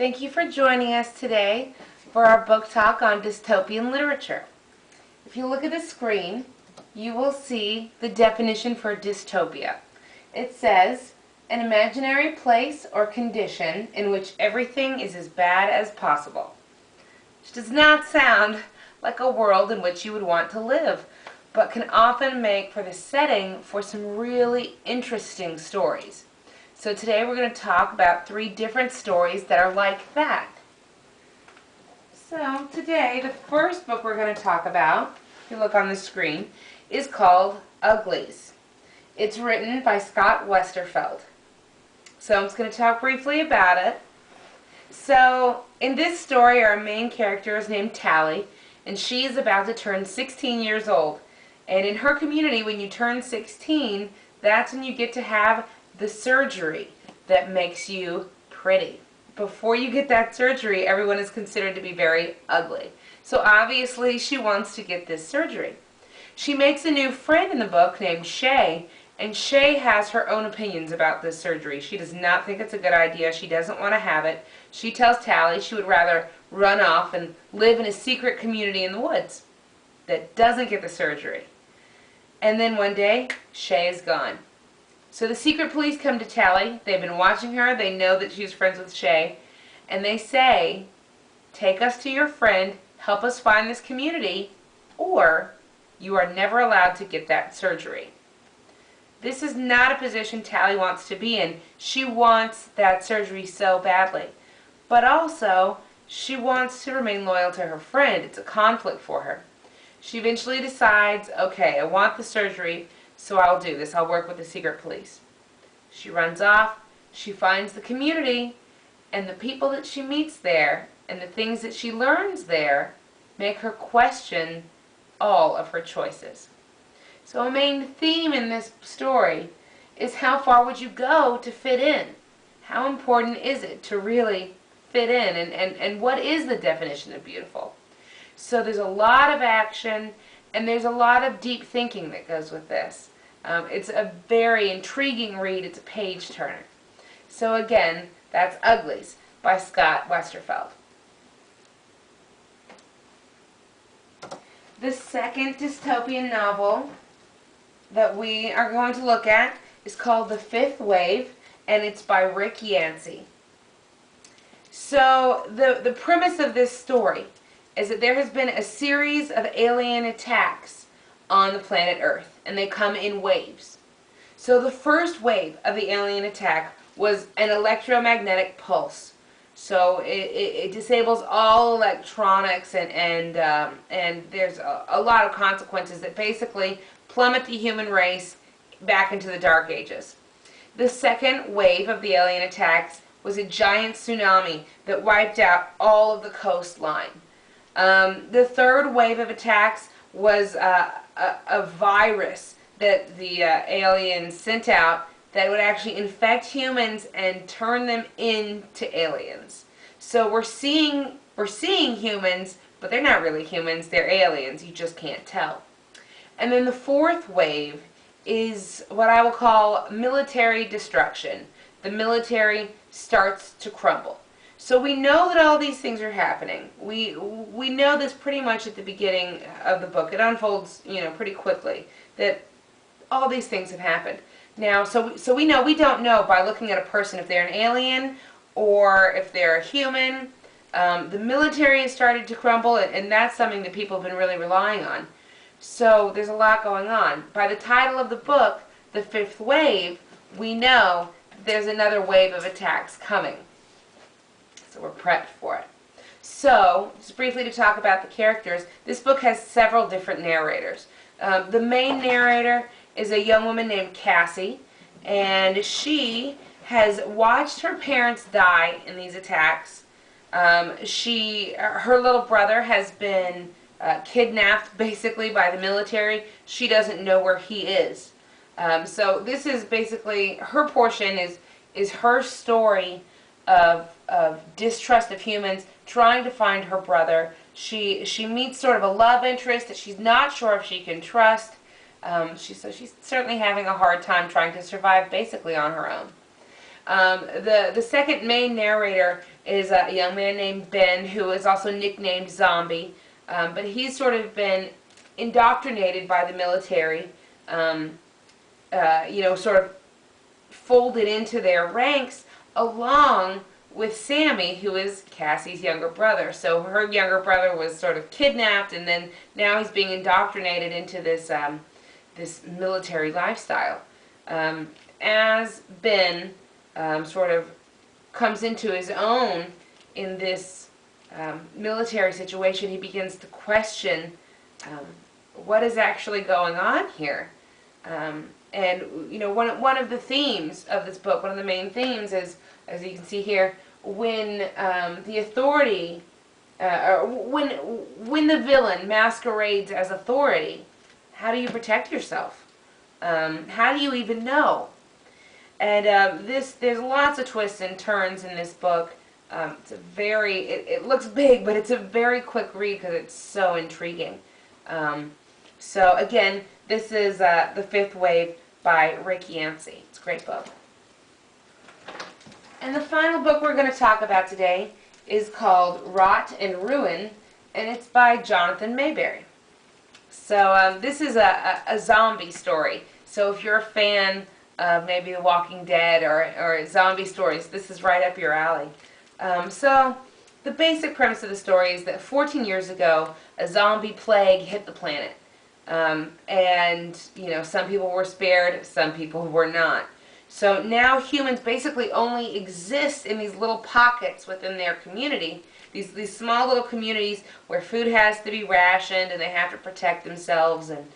Thank you for joining us today for our book talk on dystopian literature. If you look at the screen, you will see the definition for dystopia. It says, an imaginary place or condition in which everything is as bad as possible. Which does not sound like a world in which you would want to live, but can often make for the setting for some really interesting stories. So today we're going to talk about 3 different stories that are like that. So today the first book we're going to talk about, if you look on the screen, is called Uglies. It's written by Scott Westerfeld. So I'm just going to talk briefly about it. So in this story our main character is named Tally, and she is about to turn 16 years old. And in her community, when you turn 16, that's when you get to have the surgery that makes you pretty. Before you get that surgery, everyone is considered to be very ugly. So obviously she wants to get this surgery. She makes a new friend in the book named Shay, and Shay has her own opinions about this surgery. She does not think it's a good idea. She doesn't want to have it. She tells Tally she would rather run off and live in a secret community in the woods that doesn't get the surgery. And then one day, Shay is gone. So the secret police come to Tally. They've been watching her. They know that she's friends with Shay. And they say, take us to your friend, help us find this community, or you are never allowed to get that surgery. This is not a position Tally wants to be in. She wants that surgery so badly. But also, she wants to remain loyal to her friend. It's a conflict for her. She eventually decides, okay, I want the surgery, so I'll do this. I'll work with the secret police. She runs off. She finds the community, and the people that she meets there and the things that she learns there make her question all of her choices. So a main theme in this story is how far would you go to fit in? How important is it to really fit in? And what is the definition of beautiful? So there's a lot of action, and there's a lot of deep thinking that goes with this. It's a very intriguing read. It's a page-turner. So again, that's Uglies by Scott Westerfeld. The second dystopian novel that we are going to look at is called The Fifth Wave, and it's by Rick Yancey. So the premise of this story is that there has been a series of alien attacks on the planet Earth, and they come in waves. So the first wave of the alien attack was an electromagnetic pulse. So it disables all electronics, and there's a lot of consequences that basically plummet the human race back into the Dark Ages. The second wave of the alien attacks was a giant tsunami that wiped out all of the coastline. The third wave of attacks was a virus that the aliens sent out that would actually infect humans and turn them into aliens. So we're seeing humans, but they're not really humans, they're aliens, you just can't tell. And then the fourth wave is what I will call military destruction. The military starts to crumble. So we know that all these things are happening. We know this pretty much at the beginning of the book. It unfolds, pretty quickly that all these things have happened. Now, so we know, we don't know by looking at a person if they're an alien or if they're a human. The military has started to crumble, and that's something that people have been really relying on. So there's a lot going on. By the title of the book, The Fifth Wave, we know that there's another wave of attacks coming. So we're prepped for it. So, just briefly to talk about the characters, this book has several different narrators. The main narrator is a young woman named Cassie, and she has watched her parents die in these attacks. Her little brother has been kidnapped basically by the military. She doesn't know where he is. So this is basically, her portion is her story of distrust of humans, trying to find her brother. She meets sort of a love interest that she's not sure if she can trust. So she's certainly having a hard time trying to survive basically on her own. The second main narrator is a young man named Ben, who is also nicknamed Zombie, but he's sort of been indoctrinated by the military, sort of folded into their ranks along with Sammy, who is Cassie's younger brother. So her younger brother was sort of kidnapped, and then now he's being indoctrinated into this this military lifestyle. As Ben sort of comes into his own in this military situation, he begins to question what is actually going on here. And one of the themes of this book, one of the main themes is, as you can see here, when the authority, or when the villain masquerades as authority, how do you protect yourself? How do you even know? And there's lots of twists and turns in this book. It's a it looks big, but it's a very quick read because it's so intriguing. So again, this is The Fifth Wave by Rick Yancey. It's a great book. And the final book we're going to talk about today is called Rot and Ruin, and it's by Jonathan Mayberry. So this is a zombie story. So if you're a fan of maybe The Walking Dead or zombie stories, this is right up your alley. So the basic premise of the story is that 14 years ago, a zombie plague hit the planet. And, some people were spared, some people were not. So now humans basically only exist in these little pockets within their community, these small little communities where food has to be rationed and they have to protect themselves, and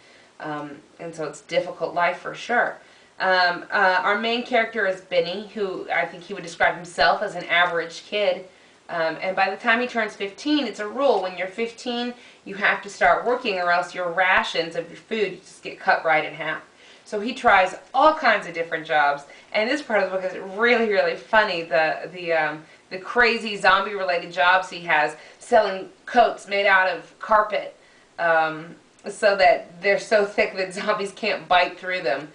so it's difficult life for sure. Our main character is Benny, who I think he would describe himself as an average kid. And by the time he turns 15, it's a rule. When you're 15, you have to start working, or else your rations of your food just get cut right in half. So he tries all kinds of different jobs. And this part of the book is really, really funny. The crazy zombie-related jobs he has, selling coats made out of carpet, so that they're so thick that zombies can't bite through them.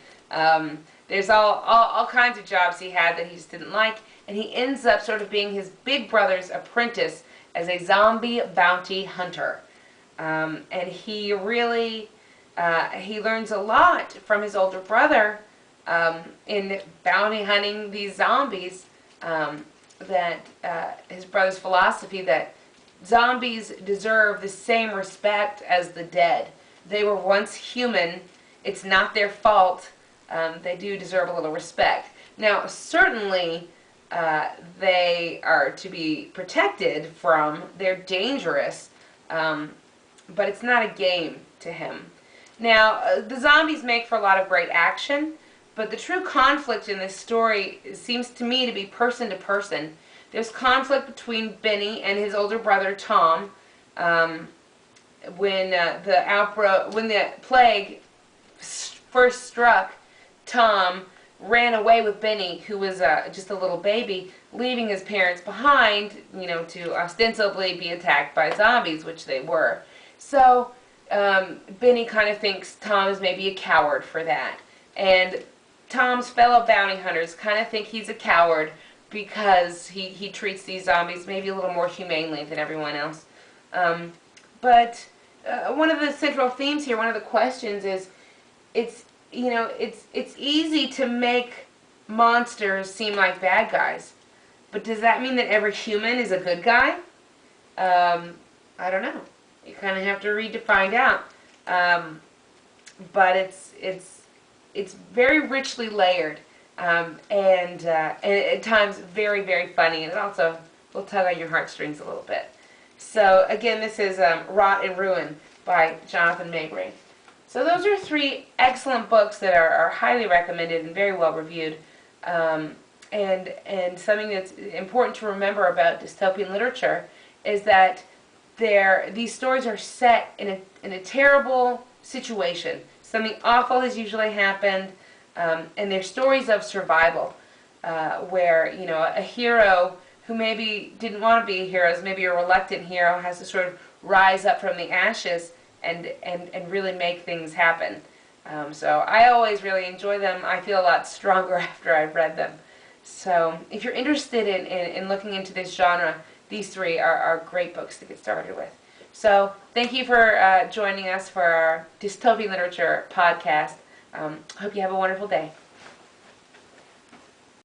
There's all kinds of jobs he had that he just didn't like. And he ends up sort of being his big brother's apprentice as a zombie bounty hunter. And he really, he learns a lot from his older brother in bounty hunting these zombies, that his brother's philosophy that zombies deserve the same respect as the dead. They were once human. It's not their fault. They do deserve a little respect. Now, certainly, they are to be protected from. They're dangerous, but it's not a game to him. Now, the zombies make for a lot of great action, but the true conflict in this story seems to me to be person to person. There's conflict between Benny and his older brother Tom. When the plague first struck, Tom ran away with Benny, who was just a little baby, leaving his parents behind, to ostensibly be attacked by zombies, which they were. So Benny kind of thinks Tom is maybe a coward for that. And Tom's fellow bounty hunters kind of think he's a coward because he treats these zombies maybe a little more humanely than everyone else. But one of the central themes here, one of the questions is, it's easy to make monsters seem like bad guys, but does that mean that every human is a good guy? I don't know. You kind of have to read to find out. But it's very richly layered, and at times very, very funny, and it also will tug on your heartstrings a little bit. So again, this is Rot and Ruin by Jonathan Mayberry. So those are three excellent books that are highly recommended and very well reviewed. And something that's important to remember about dystopian literature is that these stories are set in a terrible situation. Something awful has usually happened, and they're stories of survival, where a hero who maybe didn't want to be a hero, is maybe a reluctant hero, has to sort of rise up from the ashes and really make things happen. So I always really enjoy them. I feel a lot stronger after I've read them. So if you're interested in looking into this genre, these three are great books to get started with. So thank you for joining us for our dystopian literature podcast. Hope you have a wonderful day.